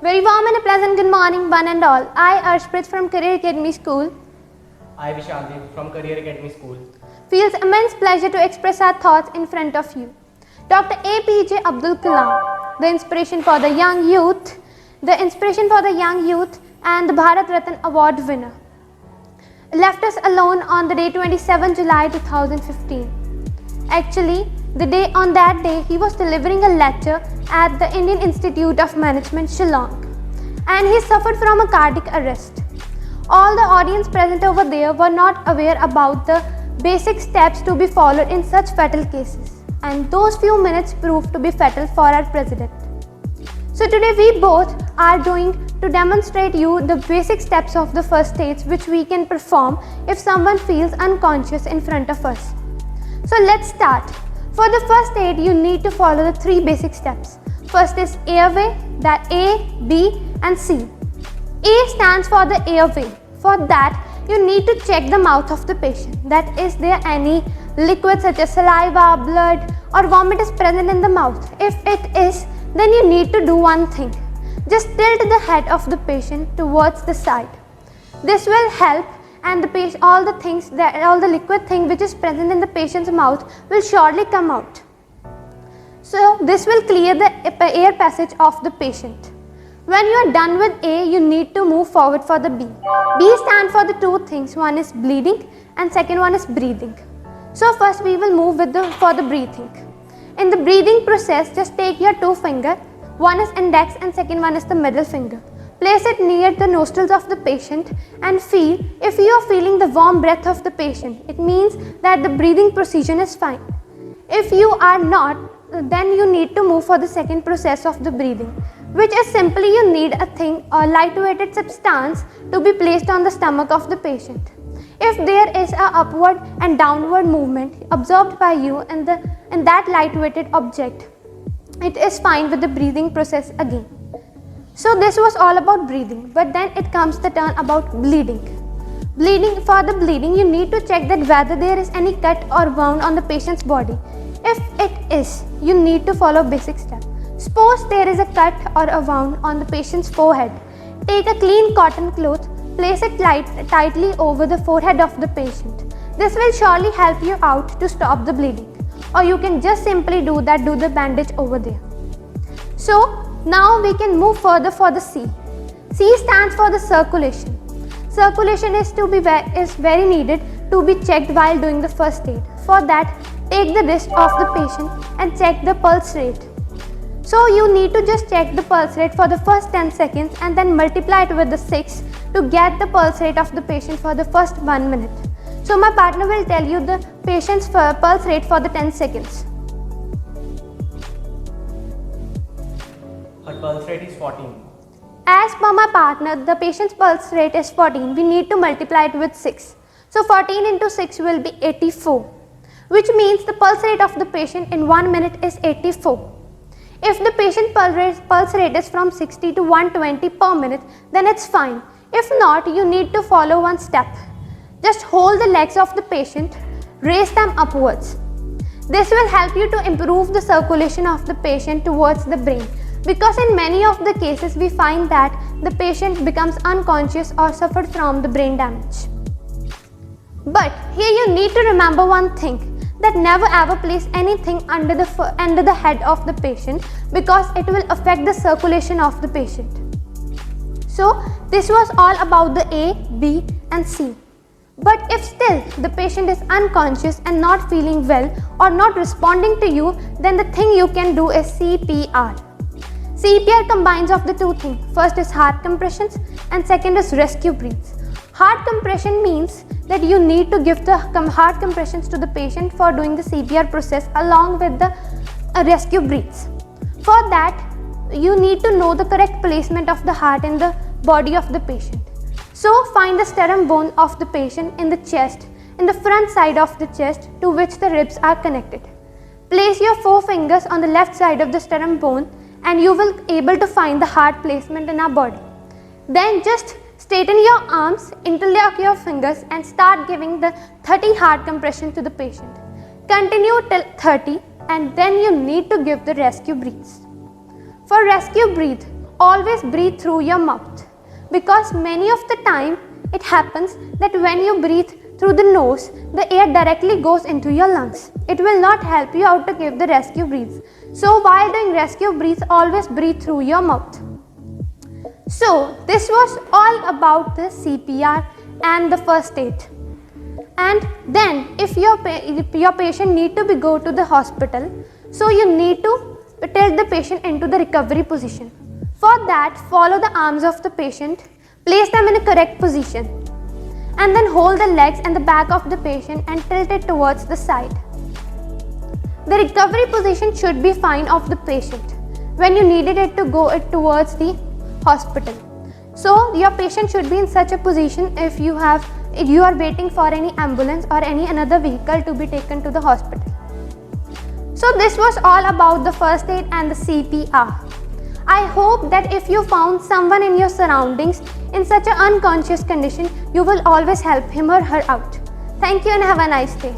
Very warm and a pleasant good morning, one and all. I, Arshprit from Career Academy School, I, Vishaldeep from Career Academy School, feels immense pleasure to express our thoughts in front of you. Dr. APJ Abdul Kalam, the inspiration for the young youth, and the Bharat Ratna Award winner, left us alone on the day 27 July 2015. Actually, on that day, he was delivering a lecture at the Indian Institute of Management, Shillong, and he suffered from a cardiac arrest. All the audience present over there were not aware about the basic steps to be followed in such fatal cases, and those few minutes proved to be fatal for our president. So today we both are going to demonstrate you the basic steps of the first aids which we can perform if someone feels unconscious in front of us. So let's start. For the first aid, you need to follow the three basic steps. First is airway, that A, B and C. A stands for the airway. For that, you need to check the mouth of the patient. That is there any liquid such as saliva, blood or vomit is present in the mouth. If it is, then you need to do one thing. Just tilt the head of the patient towards the side. This will help, and all the liquid thing which is present in the patient's mouth will surely come out. So this will clear the air passage of the patient. When you are done with A, you need to move forward for the B. B stands for the two things. One is bleeding and second one is breathing. So first we will move for the breathing. In the breathing process, just take your two fingers. One is index and second one is the middle finger. Place it near the nostrils of the patient and feel. If you are feeling the warm breath of the patient, it means that the breathing procedure is fine. If you are not, then you need to move for the second process of the breathing, which is simply you need a light-weighted substance to be placed on the stomach of the patient. If there is a upward and downward movement observed by you in that light-weighted object, it is fine with the breathing process again. So this was all about breathing, but then it comes the turn about bleeding. For the bleeding, you need to check that whether there is any cut or wound on the patient's body. If it is, you need to follow basic steps. Suppose there is a cut or a wound on the patient's forehead. Take a clean cotton cloth, place it tightly over the forehead of the patient. This will surely help you out to stop the bleeding. Or you can just simply do the bandage over there. So now we can move further for the C. C stands for the circulation. Circulation is very needed to be checked while doing the first aid. For that, take the wrist of the patient and check the pulse rate. So you need to just check the pulse rate for the first 10 seconds and then multiply it with the 6 to get the pulse rate of the patient for the first 1 minute. So my partner will tell you the patient's pulse rate for the 10 seconds. her pulse rate is 14. As per my partner, the patient's pulse rate is 14. We need to multiply it with 6. So 14 into 6 will be 84, which means the pulse rate of the patient in 1 minute is 84. If the patient pulse rate is from 60 to 120 per minute, then it's fine. If not, you need to follow one step. Just hold the legs of the patient, raise them upwards. This will help you to improve the circulation of the patient towards the brain, because in many of the cases we find that the patient becomes unconscious or suffered from the brain damage. But here you need to remember one thing, that never ever place anything under the head of the patient, because it will affect the circulation of the patient. So this was all about the A, B and C. But if still the patient is unconscious and not feeling well or not responding to you, then the thing you can do is CPR. CPR combines of the two things. First is heart compressions and second is rescue breaths. Heart compression means that you need to give the heart compressions to the patient for doing the CPR process along with the rescue breaths. For that, you need to know the correct placement of the heart in the body of the patient. So find the sternum bone of the patient in the chest, in the front side of the chest to which the ribs are connected. Place your 4 fingers on the left side of the sternum bone and you will be able to find the heart placement in our body. Then just straighten your arms, interlock your fingers and start giving the 30 heart compression to the patient. Continue till 30 and then you need to give the rescue breaths. For rescue breath, always breathe through your mouth, because many of the time it happens that when you breathe through the nose, the air directly goes into your lungs. It will not help you out to give the rescue breaths. So while doing rescue breaths, always breathe through your mouth. So this was all about the CPR and the first aid. And then if your patient need to go to the hospital, so you need to tilt the patient into the recovery position. For that, follow the arms of the patient, place them in a correct position, and then hold the legs and the back of the patient and tilt it towards the side. The recovery position should be fine of the patient when you needed it to go towards the hospital. So your patient should be in such a position if you are waiting for any ambulance or any another vehicle to be taken to the hospital. So this was all about the first aid and the CPR. I hope that if you found someone in your surroundings in such an unconscious condition, you will always help him or her out. Thank you and have a nice day.